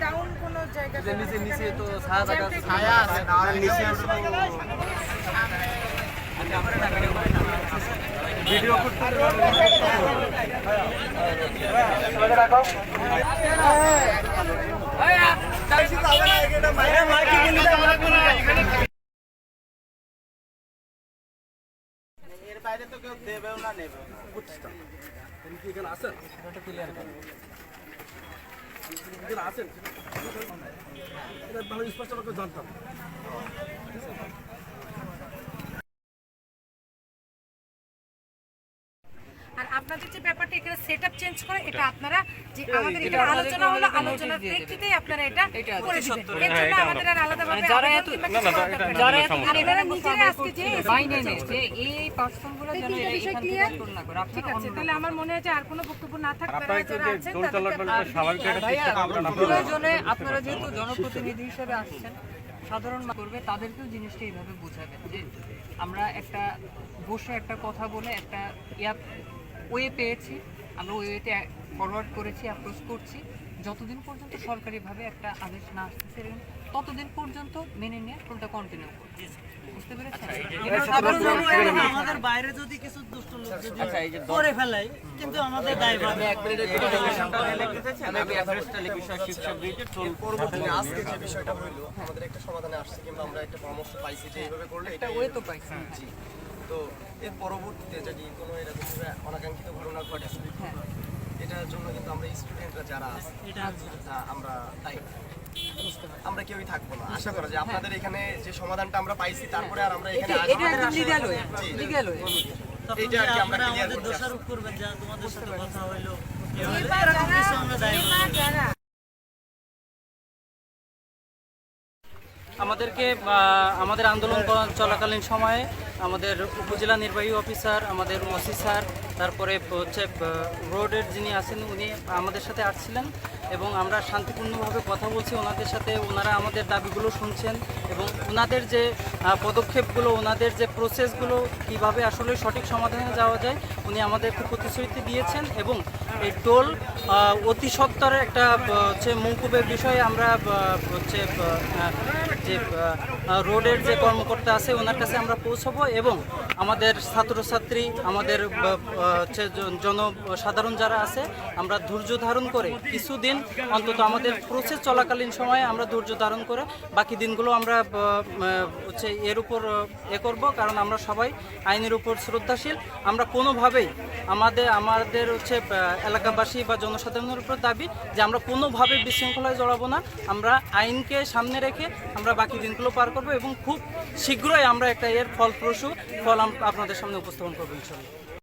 Down কোন জায়গাতে নিচে তো ছায়া আছে না নিচে ভিডিও করতে রাখো এর বাইরে তো কেউ দেবেও না নেবেও না বুঝছিস তুমি কি এখানে আছেন এটা ক্লিয়ার করো এখানে আছেন এটা ভালো স্পষ্ট করে জানতাম আর আপনাদের যে ব্যাপারটা এখানে সেটআপ চেঞ্জ করে এটা আপনারা যে আমাদের এখানে আলোচনা হলো আলোচনার প্রেক্ষিতেই আপনারা এটা করে দিবেন এর জন্য আমাদের আর আলাদাভাবে যারা নিজেরা আজকে যে বাইনে যে এই পার্সনগুলো যেন এখান থেকে শুরু না করে ঠিক আছে তাহলে আমার মনে হয় যে আর কোনো বক্তব্য না থাকবে আপনারা যে দোল চলাচলটা স্বাভাবিক একটা চেষ্টা করবেন প্রয়োজনে আপনারা যেহেতু জনপ্রতিনিধি হিসেবে আসছেন সাধারণ করবে তাদেরকেও জিনিসটা এইভাবে বোঝাবেন যে আমরা একটা বসে একটা কথা বলে একটা ওয়ে পেয়েছি আমরা ওয়েতে ফরওয়ার্ড করেছি অ্যাপ্রোচ করছি যতদিন পর্যন্ত সরকারিভাবে একটা আদেশ না আসতেছে ততদিন পর্যন্ত মেনে নিয়ে টোলটা কন্টিনিউ করছি বুঝতে পেরেছেন আমাদের বাইরে যদি কিছু দুষ্ট লোক যদি করে ফেলাই কিন্তু আমাদের দায়ভার আমি অ্যাড্রেসটা লিখে শীর্ষক দিয়েছি টোল পরবর্তীতে আজকে যে বিষয়টা হইলো আমাদের একটা সমাধানে আসছে কিংবা আমরা একটা পরামর্শ পাইছি যে এইভাবে করলে একটা ওয়ে তো পাইছি জি তো এর পরবর্তীতে যদি কোনো এরকম অনাকাঙ্ক্ষিত ঘটনা ঘটে এটার জন্য কিন্তু আমরা স্টুডেন্টরা যারা আছে আমরা তাই আমরা কেউই থাকবো না আশা করা যে আপনাদের এখানে যে সমাধানটা আমরা পাইছি তারপরে আর আমরা এখানে এটা একদম লিগ্যাল ওয়ে এইটা আর কি আমরা ক্লিয়ার আমাদের করতে দোষারোপ করবেন যা তোমাদের সাথে কথা হইলো আমাদেরকে আমাদের আন্দোলন চলাকালীন সময়ে আমাদের উপজেলা নির্বাহী অফিসার আমাদের ওসি স্যার তারপরে হচ্ছে রোডের যিনি আছেন উনি আমাদের সাথে আসছিলেন এবং আমরা শান্তিপূর্ণভাবে কথা বলছি ওনাদের সাথে ওনারা আমাদের দাবিগুলো শুনছেন এবং ওনাদের যে পদক্ষেপগুলো ওনাদের যে প্রসেসগুলো কীভাবে আসলে সঠিক সমাধানে যাওয়া যায় উনি আমাদেরকে প্রতিশ্রুতি দিয়েছেন এবং এই টোল অতি সত্বর একটা হচ্ছে মৌকুবের বিষয়ে আমরা হচ্ছে যে রোডের যে কর্মকর্তা আছে ওনার কাছে আমরা পৌঁছাবো এবং আমাদের ছাত্রছাত্রী আমাদের হচ্ছে জনসাধারণ যারা আছে আমরা ধৈর্য ধারণ করে কিছুদিন অন্তত আমাদের প্রসেস চলাকালীন সময়ে আমরা ধৈর্য ধারণ করে বাকি দিনগুলো আমরা হচ্ছে এর উপর করব কারণ আমরা সবাই আইনের উপর শ্রদ্ধাশীল আমরা কোনোভাবেই আমাদের হচ্ছে এলাকাবাসী বা জনসাধারণের উপর দাবি যে আমরা কোনোভাবে বিশৃঙ্খলায় জড়াবো না আমরা আইনকে সামনে রেখে আমরা বাকি দিনগুলো পার করব এবং খুব শীঘ্রই আমরা একটা এর ফলপ্রসূ ফল আপনাদের সামনে উপস্থাপন করবো ইনশাআল্লাহ।